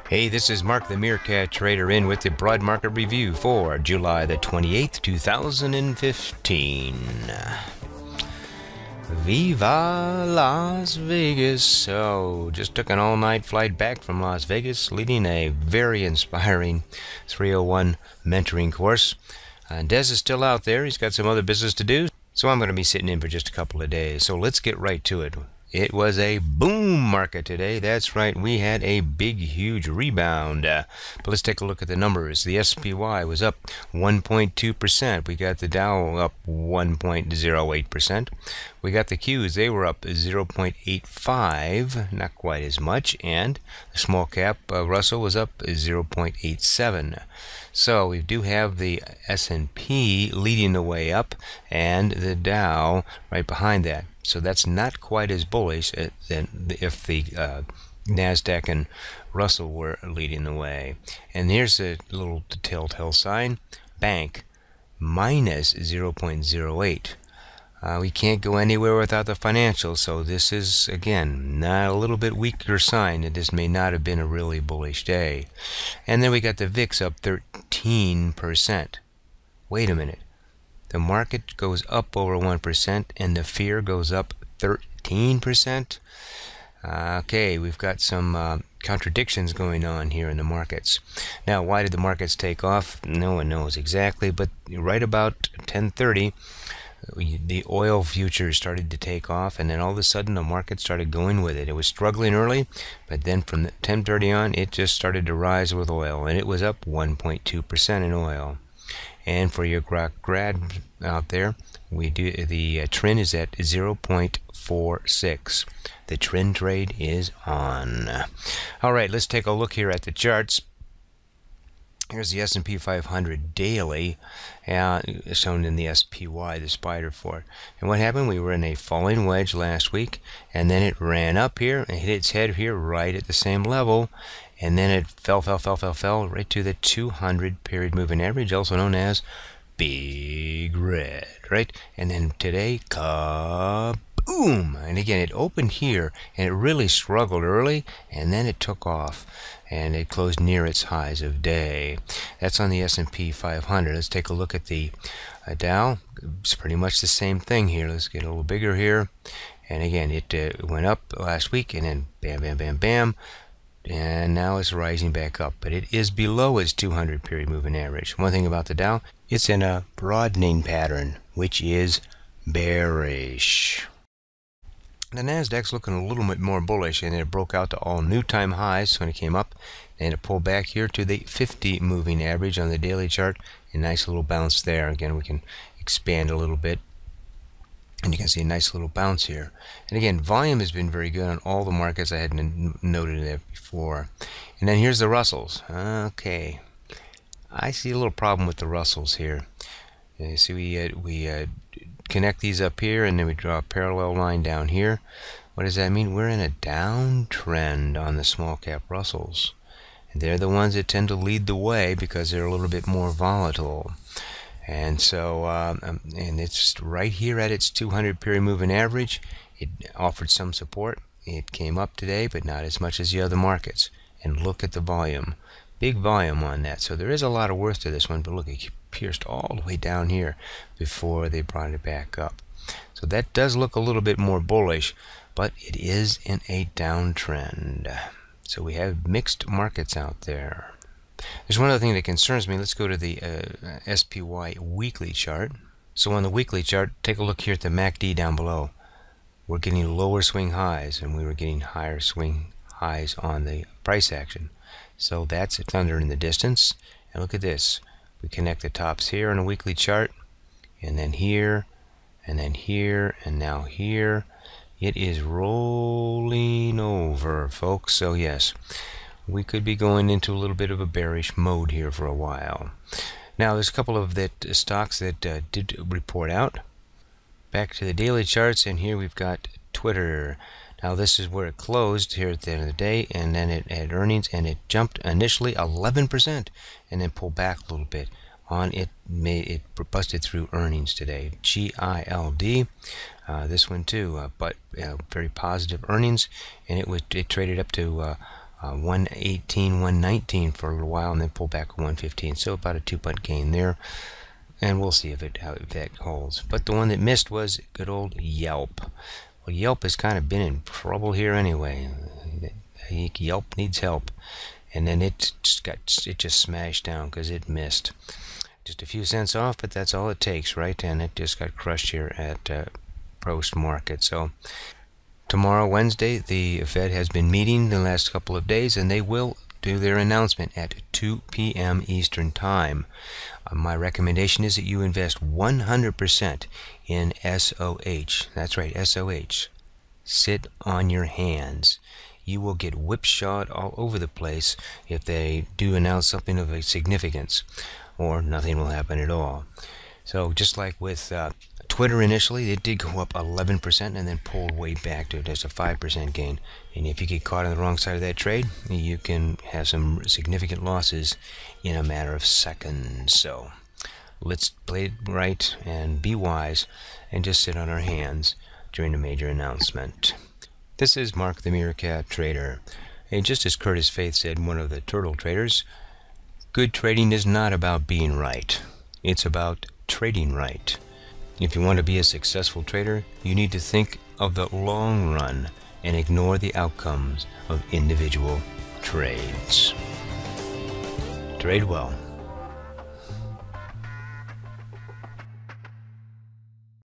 Hey, this is Mark the Meerkat Trader in with the Broad Market Review for July the 28th, 2015. Viva Las Vegas! So, just took an all-night flight back from Las Vegas, leading a very inspiring 301 mentoring course. Des is still out there. He's got some other business to do, so I'm going to be sitting in for just a couple of days. So let's get right to it. It was a boom market today. That's right, we had a big, huge rebound. But let's take a look at the numbers. The SPY was up 1.2%. We got the Dow up 1.08%. We got the Qs, they were up 0.85, not quite as much. And the small cap Russell was up 0.87. So we do have the S&P leading the way up and the Dow right behind that. So that's not quite as bullish than if the NASDAQ and Russell were leading the way. And here's a little telltale sign. Bank minus 0.08. We can't go anywhere without the financials, so this is, again, not a little bit weaker sign that this may not have been a really bullish day. And then we got the VIX up 13%. Wait a minute. The market goes up over 1% and the fear goes up 13%. Okay, we've got some contradictions going on here in the markets. Now, why did the markets take off? No one knows exactly, but right about 10:30, the oil futures started to take off, and then all of a sudden the market started going with it. It was struggling early, but then from 10:30 on, it just started to rise with oil, and it was up 1.2% in oil. And for your Grok grad out there, the trend is at 0.46. The trend trade is on. All right, let's take a look here at the charts. Here's the S&P 500 daily, shown in the SPY, the spider for it. And what happened? We were in a falling wedge last week, and then it ran up here and hit its head here right at the same level. And then it fell right to the 200 period moving average, also known as Big Red, right? And then today, kaboom! And again, it opened here, and it really struggled early, and then it took off, and it closed near its highs of day. That's on the S&P 500. Let's take a look at the Dow. It's pretty much the same thing here. Let's get a little bigger here. And again, it went up last week, and then bam, bam, bam, bam. And now it's rising back up, but it is below its 200 period moving average. One thing about the Dow, it's in a broadening pattern, which is bearish. The NASDAQ's looking a little bit more bullish, and it broke out to all new time highs when it came up, and it pulled back here to the 50 moving average on the daily chart. A nice little bounce there. Again, we can expand a little bit, and you can see a nice little bounce here. And again, volume has been very good on all the markets. I hadn't noted that before. And then here's the Russells. Okay, I see a little problem with the Russells here. You see, we connect these up here, and then we draw a parallel line down here. What does that mean? We're in a downtrend on the small cap Russells. And they're the ones that tend to lead the way because they're a little bit more volatile. And so, and it's right here at its 200 period moving average. It offered some support. It came up today, but not as much as the other markets. And look at the volume. Big volume on that. So there is a lot of worth to this one, but look, it pierced all the way down here before they brought it back up. So that does look a little bit more bullish, but it is in a downtrend. So we have mixed markets out there. There's one other thing that concerns me. Let's go to the SPY weekly chart. So on the weekly chart, take a look here at the MACD down below. We're getting lower swing highs, and we were getting higher swing highs on the price action. So that's thunder in the distance. And look at this. We connect the tops here on a weekly chart, and then here, and then here, and now here. It is rolling over, folks. So yes, we could be going into a little bit of a bearish mode here for a while. Now, there's a couple of stocks that did report out. Back to the daily charts, and here we've got Twitter. Now, this is where it closed here at the end of the day, and then it had earnings, and it jumped initially 11%, and then pulled back a little bit. It busted through earnings today. GILD, this one too, but very positive earnings, and it traded up to 118, 119 for a little while, and then pull back to 115. So about a 2-punt gain there, and we'll see how that holds. But the one that missed was good old Yelp. Well, Yelp has kind of been in trouble here anyway. Yelp needs help, and then it just smashed down because it missed. Just a few cents off, but that's all it takes, right? And it just got crushed here at post market. So tomorrow, Wednesday, the Fed has been meeting the last couple of days, and they will do their announcement at 2 p.m. Eastern Time. My recommendation is that you invest 100% in SOH. That's right, SOH. Sit on your hands. You will get whipshot all over the place if they do announce something of a significance, or nothing will happen at all. So just like with Twitter initially, it did go up 11% and then pulled way back to just a 5% gain. And if you get caught on the wrong side of that trade, you can have some significant losses in a matter of seconds. So let's play it right and be wise and just sit on our hands during a major announcement. This is Mark the Meerkat Trader. And just as Curtis Faith said, one of the turtle traders, good trading is not about being right. It's about trading right. If you want to be a successful trader, you need to think of the long run and ignore the outcomes of individual trades. Trade well.